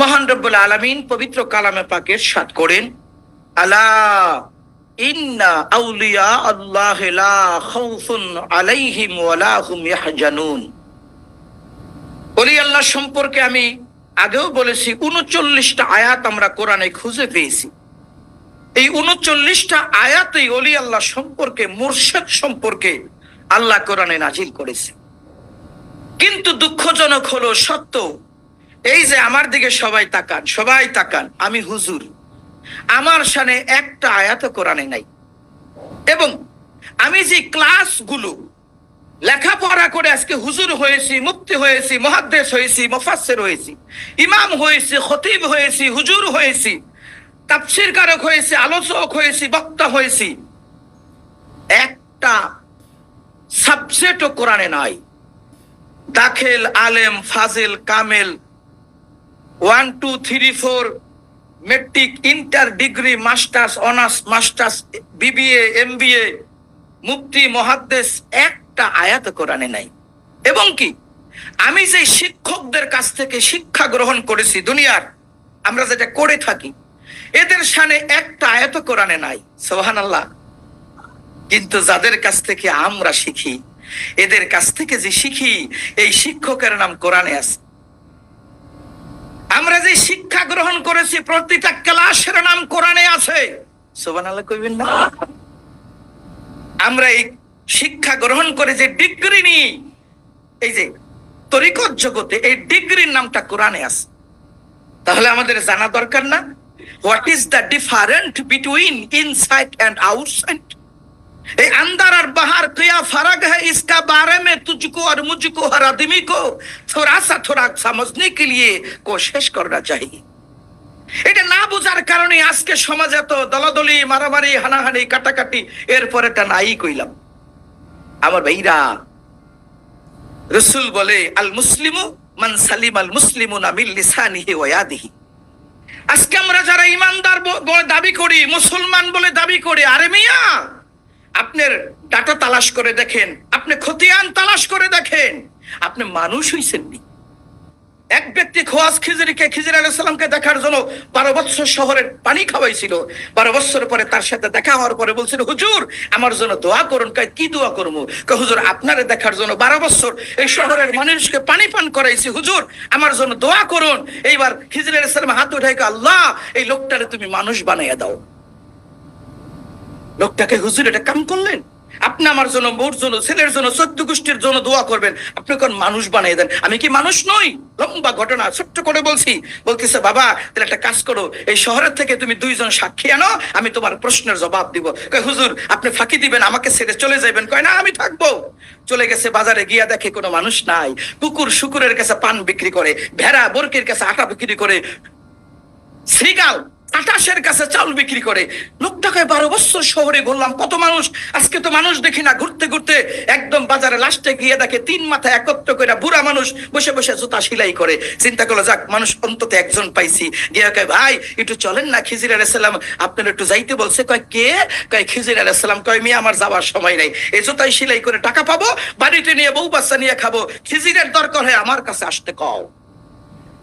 মহান রব্বুল আলামিন পবিত্র কালামে পাকে ইরশাদ করেন, আলা ইন্না আউলিয়া আল্লাহ লা খাউফুন আলাইহিম ওয়া লা হুম ইয়াহজানুন। ওলি আল্লাহ সম্পর্কে আমি আগেও বলেছি ৩৯টা আয়াত আমরা কোরআনে খুঁজে পেয়েছি। এই ৩৯টা আয়াতেই ওলি আল্লাহ সম্পর্কে, মুর্শিদ সম্পর্কে আল্লাহ কোরআনে নাজিল করেছে। কিন্তু দুঃখজনক হলো সত্য এই যে আমার দিকে সবাই তাকান, আমি হুজুর, আমার শানে একটা আয়াত কোরআনে নাই। এবং আমি যে ক্লাসগুলো লেখাপড়া করে আজকে হুজুর হয়েছি, মুফতি হয়েছি, মুহাদ্দিস হয়েছি, মুফাসসির হয়েছি, ইমাম হয়েছি, খতিব হয়েছি, হুজুর হয়েছি, তাফসীর কারক হয়েছি, আলোচক হয়েছি, বক্তা হয়েছি, একটা সাবজেক্টও কোরআনে নাই। দাখিল, আলেম, ফাজিল, কামেল, 1 2 3 4, matric, inter, degree, masters, honours masters, BBA, MBA, মুফতি, মুহাদ্দিস, একটা আয়াত কোরআনে নাই। এবং কি আমি যে শিক্ষকদের কাছ থেকে শিক্ষা গ্রহণ করেছি, দুনিয়ার আমরা যেটা করে থাকি, এদের শানে একটা আয়াত কোরআনে নাই। সুবহানাল্লাহ। কিন্তু যাদের কাছ থেকে আমরা শিখি, এদের কাছ থেকে যে শিখি, এই শিক্ষকের নাম কোরআনে আছে। আমরা যে শিক্ষা গ্রহণ করেছি, প্রতিটা ক্লাসের নাম কোরআনে আছে। সুবহানাল্লাহ কইবেন না? আমরা এই শিক্ষা গ্রহণ করে যে ডিগ্রি নিই, এই যে তরিকত জগতে, এই ডিগ্রির নামটা কোরআনে আছে। তাহলে আমাদের জানা দরকার না, what is the different between inside and outside? এই अंदर और बाहर क्या फर्क है, इसका बारे में तुझको और मुझको, हर आदमी को थोड़ा समझने के लिए कोशिश करना चाहिए। এটা না বোঝার কারণে আজকে সমাজে এত দলাদলি, মারামারি, হানাহানি, কাটাকাটি, এরপর এটা নাই কইলাম। আমার ভাইরা, রাসূল বলে, আল মুসলিমু মান সালিম আল মুসলিমুনা মিন লিসানিহি ওয়া ইয়াদিহি। আজকে আমরা যারা ইমানদার বলে দাবি করি, মুসলমান বলে দাবি করি, আরে মিয়া, আপনার ডাটা তালাশ করে দেখেন, আপনি খতিয়ান তালাশ করে দেখেন, আপনি মানুষ হইছেন নি। এক ব্যক্তি খোয়াজ খিজিরকে, খিজির আলাইহিস সালামকে দেখার জন্য 12 বছর শহরের পানি খাওয়াইছিল। 12 বছর পরে তার সাথে দেখা হওয়ার পরে বলছিল, হুজুর আমার জন্য দোয়া করুন। কয় কি দোয়া করবো? কয় হুজুর আপনারে দেখার জন্য 12 বছর এই শহরের মানুষকে পানি পান করাইছি, হুজুর আমার জন্য দোয়া করুন। এইবার খিজির আলাইহিস সালাম হাত উঠাই, আল্লাহ এই লোকটারে তুমি মানুষ বানাইয়া দাও। লোকটাকে হুজুর এটা কাম করলেন, আপনি আমার জন্য, মোর জন্য, ছেলের জন্য, 14 গোষ্ঠীর জন্য দোয়া করবেন, আপনি কোন মানুষ বানিয়ে দেন? আমি কি মানুষ নই? লম্বা ঘটনা ছোট্ট করে বলতেছে, বাবা তাহলে একটা কাজ করো, এই শহরের থেকে তুমি 2 জন সাক্ষী আনো, আমি তোমার প্রশ্নের জবাব দিব। কয় হুজুর আপনি ফাঁকি দিবেন, আমাকে ছেড়ে চলে যাবেন? কয় না, আমি থাকবো। চলে গেছে, বাজারে গিয়া দেখে কোনো মানুষ নাই। কুকুর শুকুরের কাছে পান বিক্রি করে, ভেড়া বরকির কাছে আটা বিক্রি করে, শ্রীগাল আটাশের কাছে চাউল বিক্রি করে। লোকটাকে 12 বছর শহরে ঘুরলাম, কত মানুষ, আজকে তো মানুষ দেখি না। ঘুরতে ঘুরতে একদম বাজারে লাস্টে গিয়ে দেখে 3 মাথা একত্র করে বুড়া মানুষ বসে বসে জুতা সেলাই করে। চিন্তা করলো, যাক মানুষ অন্তত একজন পাইছি। গিয়ে কয়, ভাই একটু চলেন না, খিজির আলাইহিস সালাম আপনার একটু যাইতে বলছে। কয় কে? কয় খিজির আলাইহিস সালাম। কয় মিয়া আমার যাওয়ার সময় নাই, এই জুতাই সেলাই করে টাকা পাবো, বাড়িতে নিয়ে বউ বাচ্চা নিয়ে খাবো, খিজিরের দরকার হয় আমার কাছে আসতে কও,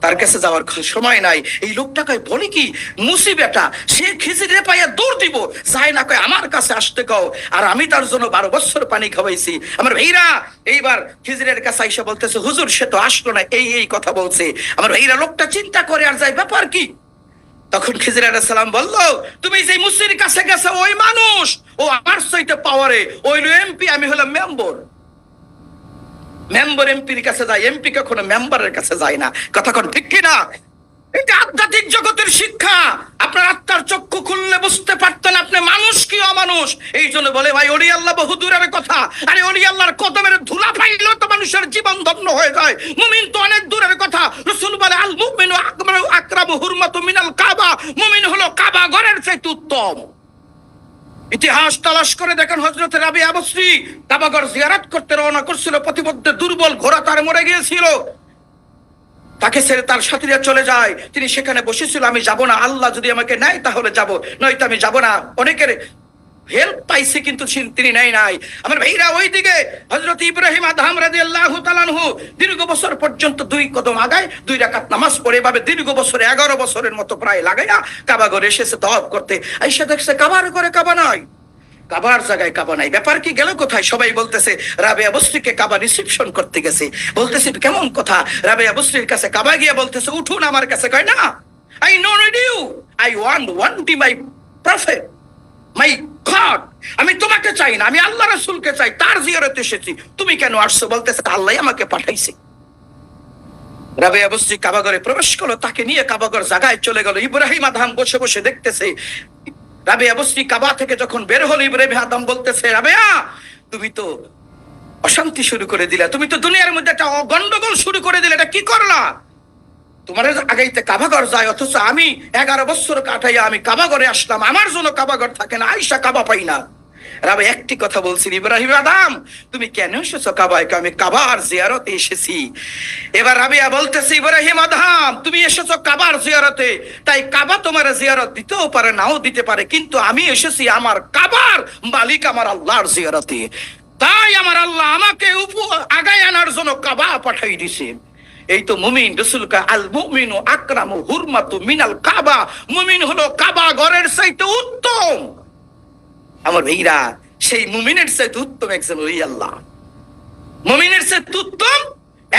তার কাছে যাওয়ার সময় নাই। এই লোকটাকে বলে কি মুসিবেটা, সে খিজিরে পাইয়া দৌড় দিব, চাই না, কয় আমার কাছে আসতে কও, আর আমি তার জন্য 12 বছর পানি খাওয়াইছি। আমার ভাইরা এইবার খিজিরের কাছে আইসা বলতেছে, হুজুর সে তো আসলো না, এই কথা বলছে। আমার ভাইরা লোকটা চিন্তা করে আর যায়, ব্যাপার কি? তখন খিজির আলাইহিস সালাম বলল, তুমি যে মুসির কাছে গেছে ওই মানুষ, ও আমার সইতে পাওয়ারে, ওই এমপি, আমি হলাম মেম্বার। মেম্বার এমপির কাছে যায়, এমপি কখনো মেম্বারের কাছে যায় না। কথা কোন ঠিক কিনা? এটা আধ্যাত্মিক জগতের শিক্ষা। আপনার আত্মার চক্ষু খুললে বুঝতে পারতেন আপনি মানুষ কি অমানুষ। এই জন্য বলে, ভাই ওলি আল্লাহ বহু দূরের কথা, আরে ওলি আল্লাহর কদমের ধুলা পাইলেও তো মানুষের জীবন ধন্য হয়ে যায়। মুমিন তো অনেক দূরের কথা। রাসূল বলে, আল মুমিনু আকরামু হুরমাতু মিনাল কাবা, মুমিন হলো কাবা ঘরের চাইতে উত্তম। ইতিহাস তালাশ করে দেখেন, হযরত রাবিয়া বসরি কাবাগর জিয়ারত করতে রওনা করছিল, প্রতিমধ্যে দুর্বল ঘোড়া তার মরে গিয়েছিল, তাকে ছেড়ে তার সাথীরা চলে যায়। তিনি সেখানে বসেছিল, আমি যাব না, আল্লাহ যদি আমাকে নেয় তাহলে যাব, নয়তো আমি যাব না। অনেকের হেল্প পাইছে কিন্তু তিনি নাই। আমার ভাইরা ওইদিকে হযরত ইব্রাহিম আদহাম রাদিয়াল্লাহু তাআলা আনহু দীর্ঘ বছর পর্যন্ত 2 কদম আগায় 2 রাকাত নামাজ পড়ে এভাবে দীর্ঘ বছর 11 বছরের মতো প্রায় লাগাইয়া কাবা ঘরে এসেছে তওয়াফ করতে। আয়েশা দেখছে কাবার ঘরে কাবা নাই, কাবার জায়গায় কাবা নাই, ব্যাপার কি গেল কোথায়? সবাই বলতেছে রাবেয়া বস্রিকে কাবা রিসিপশন করতে গেছে। বলতেছে কেমন কথা? রাবেয়া বস্রির কাছে কাবা গিয়ে বলতেছে উঠুন আমার কাছে। কয় না, I no need you, I want my prophet, my God. আমি তোমাকে চাই না, আমি আল্লাহ রাসূলকে চাই, তার জিয়ারতে এসেছি। তুমি কেন আসছো? বলতেছে আল্লাহ আমাকে পাঠাইছে। রাবেয়া বস্রি কাবা ঘরে প্রবেশ করলো, তাকে নিয়ে কাবা ঘর জায়গায় চলে গেল। ইব্রাহিম আদহাম বসে বসে দেখতেছে। রাবেয়া বস্রি কাবা থেকে যখন বের হলো, ইব্রাহিম আদম বলতেছে রাবেয়া তুমি তো অশান্তি শুরু করে দিলা, তুমি তো দুনিয়ার মধ্যে একটা গন্ডগোল শুরু করে দিলে, এটা কি করলা? তোমার আগাইতে কাবাঘর যায়, অথচ আমি 11 বছর কাটাইয়া আমি কাবাঘরে আসলাম, আমার জন্য কাবাঘর থাকে না, আয়েশা কাবা পাই না। রাবে একটি কথা বলছি, ইব্রাহিম আদম তুমি কেন এসেছো কাবায়? আমি কাবার জিয়ারতে এসেছি। এবার রাবিয়া বলতেছি ইব্রাহিম আদম তুমি এসেছো কাবার জিয়ারতে, তাই কাবা তোমার জিয়ারত দিতেও পারে নাও দিতে পারে, কিন্তু আমি এসেছি আমার কাবার মালিক আমার আল্লাহর জিয়ারতে। তাই আমার আল্লাহ আমাকে আগায় আনার জন্য কাবা পাঠাই দিছে। এই তো মুমিন। রাসূল কা আল মুমিনু আকরামু হুরমাতু মিনাল কাবা, মুমিন হলো কাবা ঘরের চাইতে উত্তম। আমার ভাইরা সেই মুমিনের চাইতে উত্তম একজন ওলি আল্লাহ, মুমিনের চাইতে উত্তম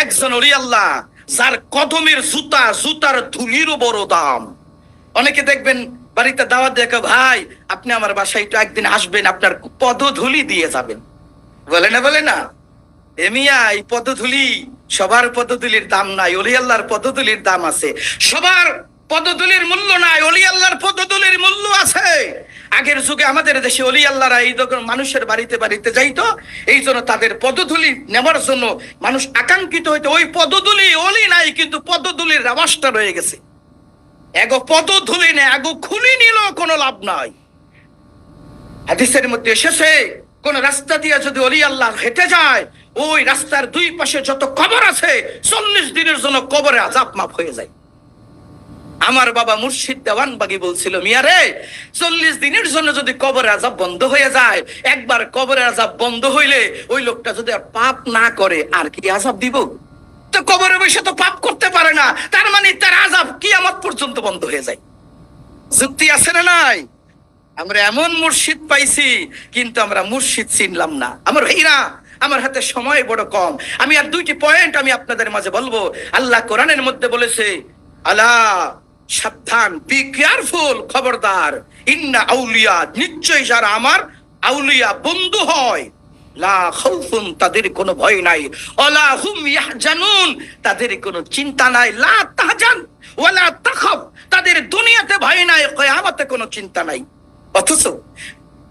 একজন ওলি আল্লাহ, যার কদমের জুতার ধুলিরও বড় দাম। অনেকে দেখবেন বাড়িতে দাওয়াত দেখো, ভাই আপনি আমার বাসায় একটু একদিন আসবেন, আপনার পদধূলি দিয়ে যাবেন, বলে না বলে না? এমিয়া এই পদধূলি সবার পদধূলির দাম নাই, ওলি আল্লাহর পদধূলির দাম আছে। সবার পদধূলির মূল্য নাই, ওলি আল্লাহর পদধূলির মূল্য আছে। আগের যুগে আমাদের দেশে ওলি আল্লাহরা এই মানুষের বাড়িতে বাড়িতে যাইতো, এই জন্য তাদের পদধূলি নেওয়ার জন্য মানুষ আকাঙ্ক্ষিত হইতো। ওই পদধূলি ওলি নাই, কিন্তু পদধূলির আওয়াজটা রয়ে গেছে। এগো পদধূলি নেই, এগো খুলি নিল কোনো লাভ নাই। হাদিসের মধ্যে এসেছে কোন রাস্তা দিয়ে যদি ওলি আল্লাহ হেঁটে যায়, ওই রাস্তার 2 পাশে যত কবর আছে 40 দিনের জন্য কবরে আযাব মাফ হয়ে যায়। আমার বাবা মুর্শিদ দেওয়ানবাগী বলছিল, মিয়া রে 40 দিনের জন্য যদি কবরে আযাব বন্ধ হয়ে যায়, একবার কবরে আযাব বন্ধ হইলে ওই লোকটা যদি আর পাপ না করে আর কি আযাব দিব? তো কবরে বসে তো পাপ করতে পারে না, তার মানে তার আযাব কিয়ামত পর্যন্ত বন্ধ হয়ে যায়। যুক্তি আছে না নাই? আমরা এমন মুর্শিদ পাইছি, কিন্তু আমরা মুর্শিদ চিনলাম না। আমার ভাইরা আমার হাতে সময় বড় কম, আমি আর 2টি পয়েন্ট আমি আপনাদের মাঝে বলবো। আল্লাহ কোরআনের মধ্যে বলেছে, আলা সাবধান, বি কেয়ারফুল, খবরদার, ইন্না আউলিয়া, নিশ্চয় যারা আমার আউলিয়া বন্ধু হয়, লা খাউফুন, তাদের কোনো ভয় নাই, ওয়ালা হুম ইয়াহজানুন, তাদের কোনো চিন্তা নাই, লা তাহজান ওয়ালা তাখাফ, তাদের দুনিয়াতে ভয় নাই, কিয়ামতে কোনো চিন্তা নাই। অথচ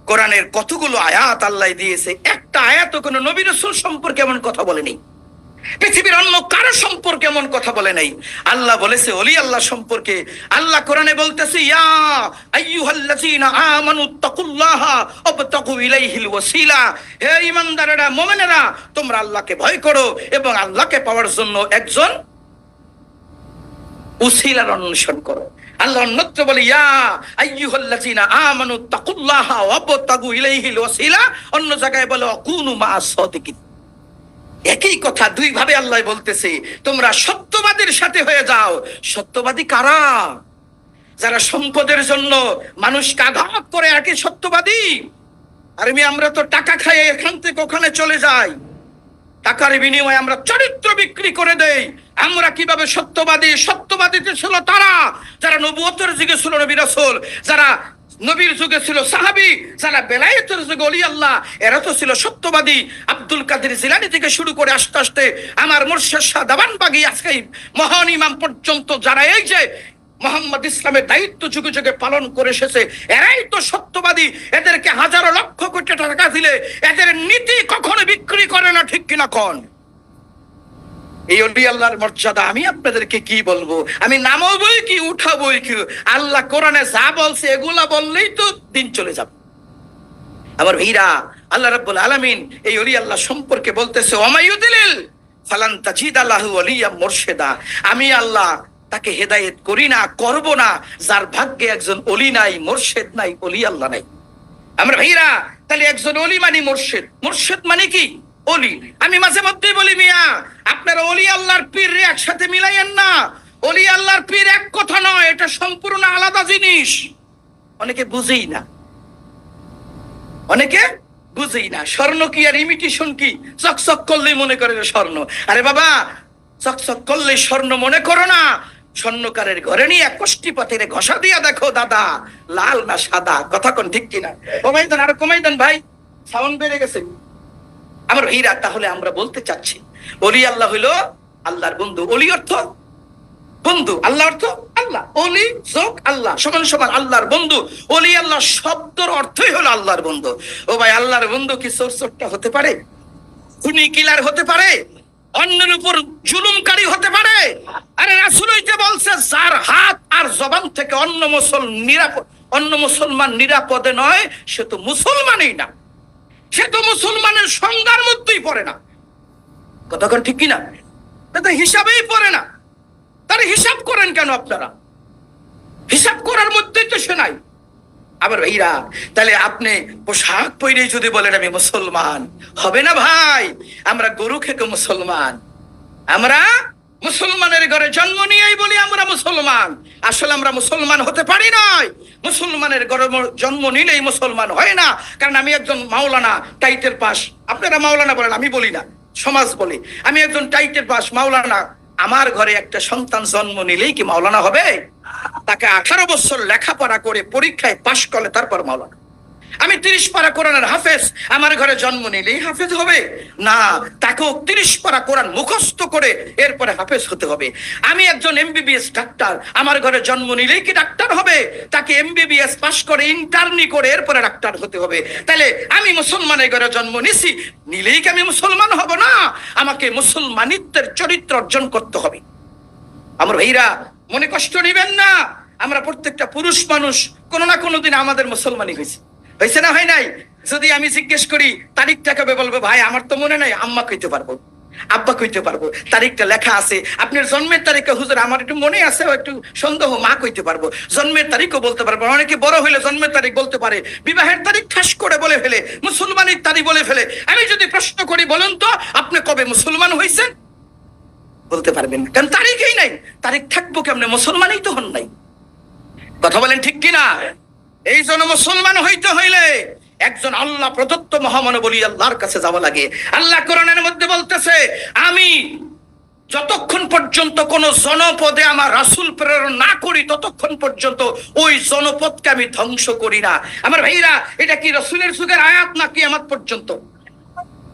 কোরআনের কতগুলো আয়াত আল্লাহ দিয়েছে, একটা আয়াত কোনো নবী রাসূল সম্পর্কে এমন কথা বলেনি, পৃথিবীর অন্য কারো সম্পর্কে এমন কথা বলে নাই। আল্লাহ বলেছে ওলি আল্লাহ সম্পর্কে। আল্লাহ কোরআনে বলতেছে, ইয়া আইয়ুহাল্লাযীনা আমানু তাকুল্লাহা ওয়াবতাগু ইলাইহিল ওয়াসিলা, হে ঈমানদারেরা, মুমিনেরা, তোমরা আল্লাহকে ভয় করো এবং আল্লাহকে পাওয়ার জন্য একজন উসিলার অন্বেষণ করো। আল্লাহ অন্যত্র বলে ইয়া আইয়ুহাল্লাযীনা আমানু তাকুল্লাহা ওয়াবতাগু ইলাইহিল ওয়াসিলা, অন্য জায়গায় বলে ওয়াকুনু মা'আস সাদিকিন। একই কথা 2 ভাবে আল্লাহ বলতেছে, তোমরা সত্যবাদীর সাথে হয়ে যাও। সত্যবাদী কারা? যারা সম্পদের জন্য মানুষকে আঘাত করে, আর কি সত্যবাদী? আর আমরা তো টাকা খাই এখান থেকে ওখানে চলে যাই, টাকার বিনিময়ে আমরা চরিত্র বিক্রি করে দেই। আমরা কিভাবে সত্যবাদী? সত্যবাদীতে ছিল তারা যারা নবুয়তের যুগে ছিল নবী রাসূল, যারা নবীর যুগে ছিল সাহাবী, যারা বেলায়েতের যুগে ওলি আল্লাহ, এরা তো ছিল সত্যবাদী। আব্দুল কাদের জিলানী থেকে শুরু করে আস্তে আস্তে আমার মুর্শিদ শাহ দেওয়ানবাগী, আজকে মহান ইমাম পর্যন্ত, যারা এই যে মোহাম্মদ ইসলামের দায়িত্ব যুগে যুগে পালন করে এসেছে, এরাই তো সত্যবাদী। এদেরকে হাজারো লক্ষ কোটি টাকা দিলে এদের নীতি কখনো বিক্রি করে না, ঠিক কিনা কোন? এই ওলি আল্লাহর মর্যাদা আমি আপনাদেরকে কি বলবো? আমি নামাবই কি উঠাবই কি? আল্লাহ কোরআনে যা বলছে এগুলা বললেই তো দিন চলে যাবে। আমার ভাইরা, আল্লাহ রাব্বুল আলামিন এই ওলি আল্লাহ সম্পর্কে বলতেছে, ওমাইয়ুদিলিল ফালান তাজিদা লাহু ওয়ালিয়া মুরশিদা, আমি আল্লাহ তাকে হেদায়েত করি না, করব না যার ভাগ্যে একজন ওলি নাই, মুর্শিদ নাই, ওলি আল্লাহ নাই। আমরা ভাইরা, তাহলে একজন অলি মানে মুর্শিদ, মুর্শিদ মানে কি অলি। আমি মাঝে মধ্যেই বলি, মিয়া আপনারা অলি আল্লাহর পীর একসাথে মিলাইয়েন না। অলি আল্লাহর পীর এক কথা নয়, এটা সম্পূর্ণ আলাদা জিনিস। অনেকে বুঝেই না, অনেকে বুঝেই না। স্বর্ণ কি আর ইমিটেশন কি? চকচক করলেই মনে করে স্বর্ণ। আরে বাবা, চকচক করলে স্বর্ণ মনে করো না। স্বর্ণকারের ঘরে নিয়ে কষ্টি পথের ঘষা দিয়া দেখো দাদা, লাল না সাদা। কথা কোন ঠিক কিনা? কমাই দেন, আরো কমাই দেন ভাই, সাউন্ড বেড়ে গেছে আমার ভাইরা। তাহলে আমরা বলতে চাচ্ছি, অলি আল্লাহ হইলো আল্লাহর বন্ধু। অলি অর্থ বন্ধু, আল্লাহ অর্থ আল্লাহ। অলি যোগ আল্লাহ সমান সমান আল্লাহর বন্ধু। অলি আল্লাহ শব্দের অর্থই হলো আল্লাহর বন্ধু। ও ভাই, আল্লাহর বন্ধু কি চোরটা হতে পারে? খুনি কিলার হতে পারে? অন্যের উপর জুলুমকারী হতে পারে? আরে রাসূল হইতে বলছে, যার হাত আর জবান থেকে অন্য মুসলমান নিরাপদে নয়, সে তো মুসলমানই না, সে তো মুসলমানের সংজ্ঞার মধ্যেই পড়ে না। কতক্ষণ ঠিক কিনা? তাতে হিসাবেই পড়ে না। তার হিসাব করেন কেন আপনারা? হিসাব করার মধ্যেই তো সে নাই। আবার ভাইরা, তাহলে আপনি পোশাক পরে যদি বলেন আমি মুসলমান, হবে না ভাই। আমরা গরু খেকে মুসলমান, আমরা মুসলমানের ঘরে জন্ম নিয়েই বলি আমরা মুসলমান। আসলে আমরা মুসলমান হতে পারি নাই। মুসলমানের ঘরে জন্ম নিলেই মুসলমান হয় না। কারণ আমি একজন মাওলানা টাইটেল পাস, আপনারা মাওলানা বলেন, আমি বলি না, সমাজ বলি। আমি একজন টাইটেল পাস মাওলানা, আমার ঘরে একটা সন্তান জন্ম নিলেই কি মাওলানা হবে? তাকে 18 বছর লেখাপড়া করে পরীক্ষায় পাশ করলে তারপর মাওলানা। আমি 30 পারা কোরআনের হাফেজ, আমার ঘরে জন্ম নিলেই হাফেজ হবে না, তাকেও 30 পারা কোরআন মুখস্থ করে এরপরে হাফেজ হতে হবে। আমি একজন এমবিবিএস ডাক্তার, আমার ঘরে জন্ম নিলেই কি ডাক্তার হবে? তাকে এমবিবিএস পাশ করে ইন্টার্নি করে এরপরে ডাক্তার হতে হবে। তাহলে আমি মুসলমানের ঘরে জন্ম নিছি, নিলেই কি আমি মুসলমান হব না? আমাকে মুসলমানিত্বের চরিত্র অর্জন করতে হবে। আমার ভাইরা, মনে কষ্ট নিবেন না। আমরা প্রত্যেকটা পুরুষ মানুষ কোনো না কোনো দিন আমাদের মুসলমানই হয়েছে না হয় নাই? যদি আমি জিজ্ঞেস করি তারিখটা কবে, বলবো ভাই আমার তো মনে নাই, আম্মা কইতে পারবো, আব্বা কইতে পারবো, তারিখটা লেখা আছে। আপনার জন্মের তারিখে হুজুর আমার একটু মনে আছে, একটু সন্দেহ, মা কইতে পারবো, জন্মের তারিখও বলতে পারবো। অনেকে বড় হইলে জন্মের তারিখ বলতে পারে, বিবাহের তারিখ ঠাস করে বলে ফেলে, মুসলমানের তারিখ বলে ফেলে। আমি যদি প্রশ্ন করি, বলুন তো আপনি কবে মুসলমান হয়েছেন? বলতে পারবেন না, কারণ তারিখই নাই। তারিখ থাকবো কেমনে? মুসলমানই তো হন নাই। কথা বলেন ঠিক কিনা? এই জন্য মুসলমান হইতে হইলে একজন আল্লাহ প্রদত্ত মহামানব বলি আল্লাহর কাছে যাওয়া লাগে। আল্লাহ কোরআনের মধ্যে বলতেছে, আমি যতক্ষণ পর্যন্ত কোন জনপদে আমার রাসূল প্রেরণ না করি, ততক্ষণ পর্যন্ত ওই জনপদকে আমি ধ্বংস করি না। আমার ভাইরা, এটা কি রাসূলের যুগের আয়াত না কিয়ামত পর্যন্ত?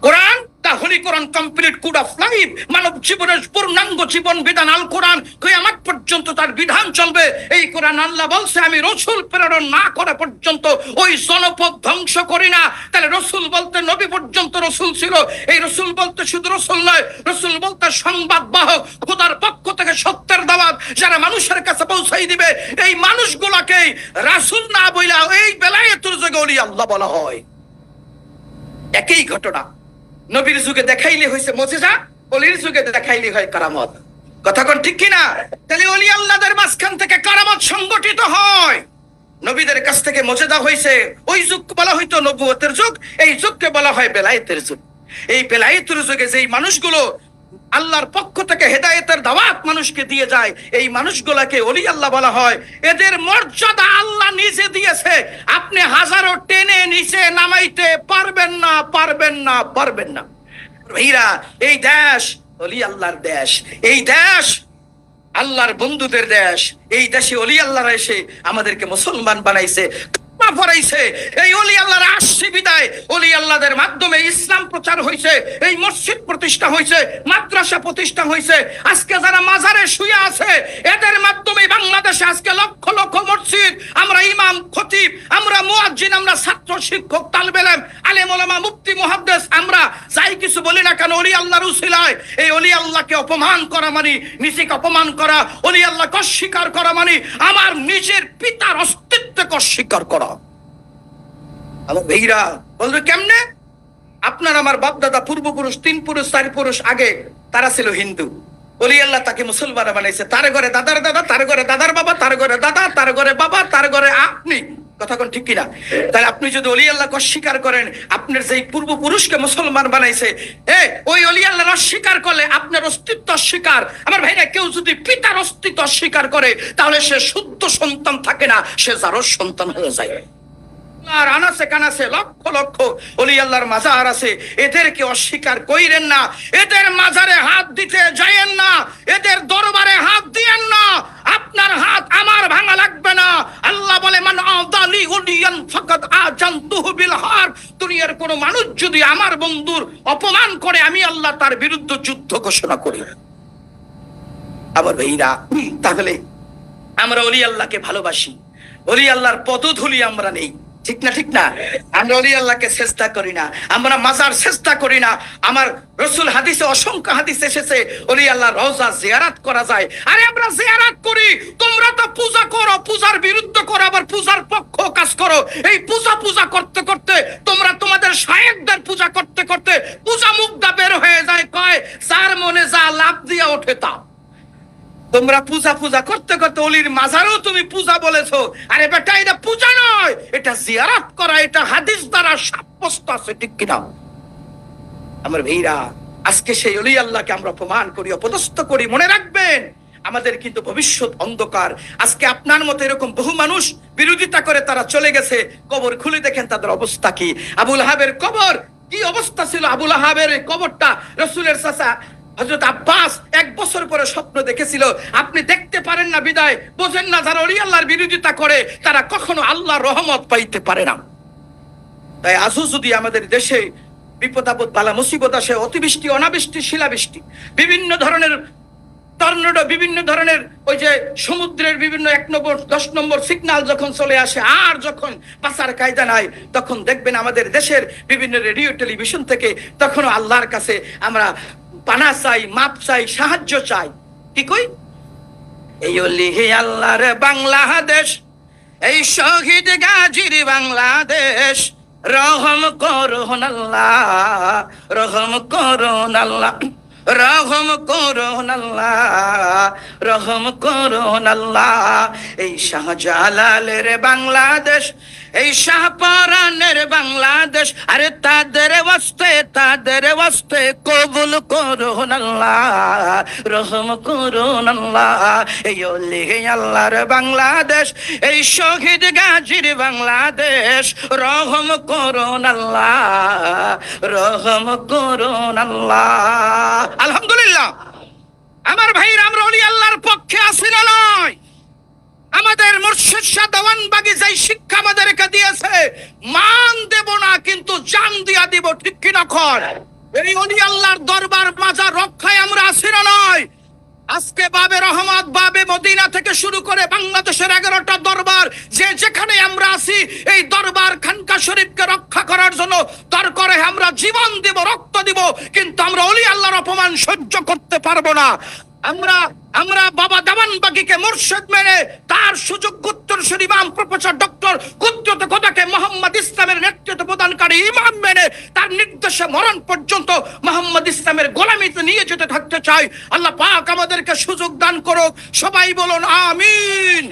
কোরআন, দা হোলি কোরআন, কমপ্লিট কোড অফ লাইফ, মানব জীবনের পূর্ণাঙ্গ জীবন বিধান আল কোরআন, কিয়ামত পর্যন্ত তার বিধান চলবে। এই কোরআন আল্লাহ বলছে, আমি রাসূল প্রেরণ না করা পর্যন্ত ওই জনপদ ধ্বংস করি না। তাহলে রাসূল বলতে নবী পর্যন্ত রাসূল ছিল। এই রাসূল বলতে শুধু রাসূল নয়, রাসূল বলতে সংবাদ বাহক, খোদার পক্ষ থেকে সত্যের দাওয়াত যারা মানুষের কাছে পৌঁছাই দিবে। এই মানুষগুলোকে রাসূল না বইলা এই বেলায়েতের যুগে ওলি আল্লাহ বলা হয়। একই ঘটনা নবীর যুগে দেখাইলে হয়েছে মুজিজা, ওলির যুগে দেখাইলে হয় কারামত। কথা কোন ঠিক কিনা? তাহলে ওলি আল্লাহদের মাঝখান থেকে কারামত সংগঠিত হয়। নবীদের কাছ থেকে মুজিজা হয়েছে, ওই যুগ বলা হয়তো নবুয়তের যুগ, এই যুগকে বলা হয় বেলায়েতের যুগ। এই বেলায়েতের যুগে যেই মানুষগুলো আল্লাহর পক্ষ থেকে হেদায়েতের দাওয়াত মানুষকে দিয়ে যায়, এই মানুষগুলাকে ওলি আল্লাহ বলা হয়। এদের মর্যাদা আল্লাহ নিজে দিয়েছে, আপনি হাজারো টেনে নিচে নামাইতে পারবেন না, পারবেন না, পারবেন না। ভাইরা, এই দেশ ওলি আল্লাহর দেশ, এই দেশ আল্লাহর বন্ধুদের দেশ। এই দেশে ওলি আল্লাহরা এসে আমাদেরকে মুসলমান বানাইছে, পড়াইছে। এই ওলি আল্লাহর আসছে বিদায়, ওলি আল্লাহদের মাধ্যমে ইসলাম প্রচার হয়েছে, এই মসজিদ প্রতিষ্ঠা হয়েছে, মাদ্রাসা প্রতিষ্ঠা হয়েছে। আজকে যারা মাজারে শুয়ে আছে, এদের মাধ্যমে বাংলাদেশে আজকে লক্ষ লক্ষ মসজিদ। আমরা ইমাম, খতিব, আমরা মুয়াজ্জিন, আমরা ছাত্র, শিক্ষক, তালেবে ইলম, আলেম ওলামা, মুফতি, মুহাদ্দিস, আমরা যাই কিছু বলি না কেন, ওলি আল্লাহর উসিলায়। এই ওলি আল্লাহকে অপমান করা মানে নিজেকে অপমান করা, ওলি আল্লাহকে অস্বীকার করা মানে আমার নিজের পিতার অস্তিত্বকে অস্বীকার করা। আমার ভাইরা বলবে কেমনে? আপনার আমার বাপ দাদা, পূর্বপুরুষ, 3 পুরুষ 4 পুরুষ আগে তারা ছিল হিন্দু, ওলি আল্লাহ তাকে মুসলমান বানাইছে। তার ঘরে দাদার দাদা, তার ঘরে দাদার বাবা, তার ঘরে দাদা, তার ঘরে বাবা, তার ঘরে আপনি। কথা কোন ঠিক কিনা? তাহলে আপনি যদি অলি আল্লাহকে অস্বীকার করেন, আপনার যেই পূর্বপুরুষকে মুসলমান বানাইছে, ওই অলি আল্লাহর অস্বীকার করলে আপনার অস্তিত্ব অস্বীকার। আমার ভাইরা, কেউ যদি পিতার অস্তিত্ব অস্বীকার করে তাহলে সে শুদ্ধ সন্তান থাকে না, সে জারজ সন্তান হয়ে যায়। আর আনাসে কানাসে লক্ষ লক্ষ অলি আল্লাহর মাজার আছে, এদেরকে অস্বীকার কইরেন না, এদের মাজারে হাত দিতে যায়েন না, এদের দরবারে হাত দিয়েন না। আপনার হাত আমার ভাঙা লাগবে না। আল্লাহ বলে, মান আদালি ওলিয়ান ফাকাদ আজানতুহু বিল হারব। দুনিয়ার কোন মানুষ যদি আমার বন্ধুর অপমান করে, আমি আল্লাহ তার বিরুদ্ধে যুদ্ধ ঘোষণা করি। আমার ভাইরা, তাহলে আমরা অলি আল্লাহকে ভালোবাসি, অলি আল্লাহর পদধূলি আমরা নেই, ঠিক না? ঠিক না? আমরা অলি আল্লাহকে চেষ্টা করি না, আমরা মাজার চেষ্টা করি না। আমার রাসূল হাদিসে অসংখ্য হাদিস এসেছে অলি আল্লাহর রওজা জিয়ারত করা যায়। আরে আমরা জিয়ারত করি, তোমরা তো পূজা করো, পূজার বিরুদ্ধে করো, আবার পূজার পক্ষ কাজ করো। এই পূজা করতে করতে তোমরা তোমাদের শায়েখদের পূজা করতে করতে পূজা মুগ্ধা বের হয়ে যায়, কয় যার মনে যা লাভ দিয়া ওঠে তা। তোমরা পূজা করতে করতে অলির মাজারও তুমি পূজা বলেছো। আরে বেটা, এটা পূজা নয়, এটা জিয়ারত করা, এটা হাদিস দ্বারা সাব্যস্ত আছে, ঠিক কিনা? আমার ভাইরা, আজকে সেই অলি আল্লাহকে আমরা অপমান করি, অপদস্থ করি। মনে রাখবেন, আমাদের কিন্তু ভবিষ্যৎ অন্ধকার। আজকে আপনার মতো এরকম বহু মানুষ বিরোধিতা করে তারা চলে গেছে, কবর খুলে দেখেন তাদের অবস্থা কি। আবুল আহাবের কবর কি অবস্থা ছিল? আবুল আহাবের কবরটা রাসূলের চাচা হযরত আব্বাস 1 বছর পরে স্বপ্ন দেখেছিল। আপনি দেখতে পারেন না বিদায় বোঝেন না, যারা অলি আল্লাহর বিরোধিতা করে তারা কখনো আল্লাহর রহমত পাইতে পারে না। তাই আজও যদি আমাদের দেশে বিপদ আপদ বালা মুসিবত আসে, অতিবৃষ্টি, অনাবৃষ্টি, শিলাবৃষ্টি, বিভিন্ন ধরনের টর্নেডো, বিভিন্ন ধরনের ওই যে সমুদ্রের বিভিন্ন 1 নম্বর 10 নম্বর সিগন্যাল যখন চলে আসে, আর যখন বাঁচার কায়দা নাই, তখন দেখবেন আমাদের দেশের বিভিন্ন রেডিও টেলিভিশন থেকে তখনও আল্লাহর কাছে আমরা পানা চাই, মাপ চাই, সাহায্য চাই। কি কই? এই অলি আল্লাহর বাংলাদেশ, এই শহীদ গাজীর বাংলাদেশ, রহম করুন আল্লাহ, রহম করুন আল্লাহ, রহম করুন আল্লাহ, রহম করুন আল্লাহ। এই শাহজালালের বাংলাদেশ, এই শাহপরানের বাংলাদেশ, আরে তাদের ওয়াস্তে কবুল করুন আল্লাহ, রহম করুন আল্লাহ। এই অলি আল্লাহর বাংলাদেশ, এই শহীদ গাজীর বাংলাদেশ, রহম করুন আল্লাহ, রহম করুন আল্লাহ। আলহামদুলিল্লাহ। আমার ভাইরা, আমরা অলি আল্লাহর পক্ষে আছি না নয়? আমাদের মুর্শিদ শাহ দেওয়ানবাগী যেই শিক্ষা আমাদেরকে দিয়েছে, মান দেব না কিন্তু জান দিয়া দিব, ঠিক কিনা? এই অলি আল্লাহর দরবার মাজার রক্ষায় আমরা আছি না নয়? আজকে বাবে রহমত, বাবে মদিনা থেকে শুরু করে বাংলাদেশের 11টা দরবার, যে যেখানে আমরা আছি, এই দরবার খানকা শরীফকে রক্ষা করার জন্য দরকারে আমরা জীবন দেব, রক্ত দিব, কিন্তু আমরা অলি আল্লাহর অপমান সহ্য করতে পারবো না। আমরা বাবা দেওয়ানবাগীকে মুর্শিদ মেনে, তার সুযোগ্য উত্তরসূরি ইমাম প্রফেসর ডক্টর কুদরত খোদাকে মোহাম্মদ ইসলামের নেতৃত্ব প্রদানকারী ইমাম মেনে, তার নির্দেশে মরণ পর্যন্ত মোহাম্মদ ইসলামের গোলামিতে নিয়ে যেতে থাকতে চাই। আল্লাহ পাক আমাদেরকে সুযোগ দান করুক। সবাই বলুন আমিন।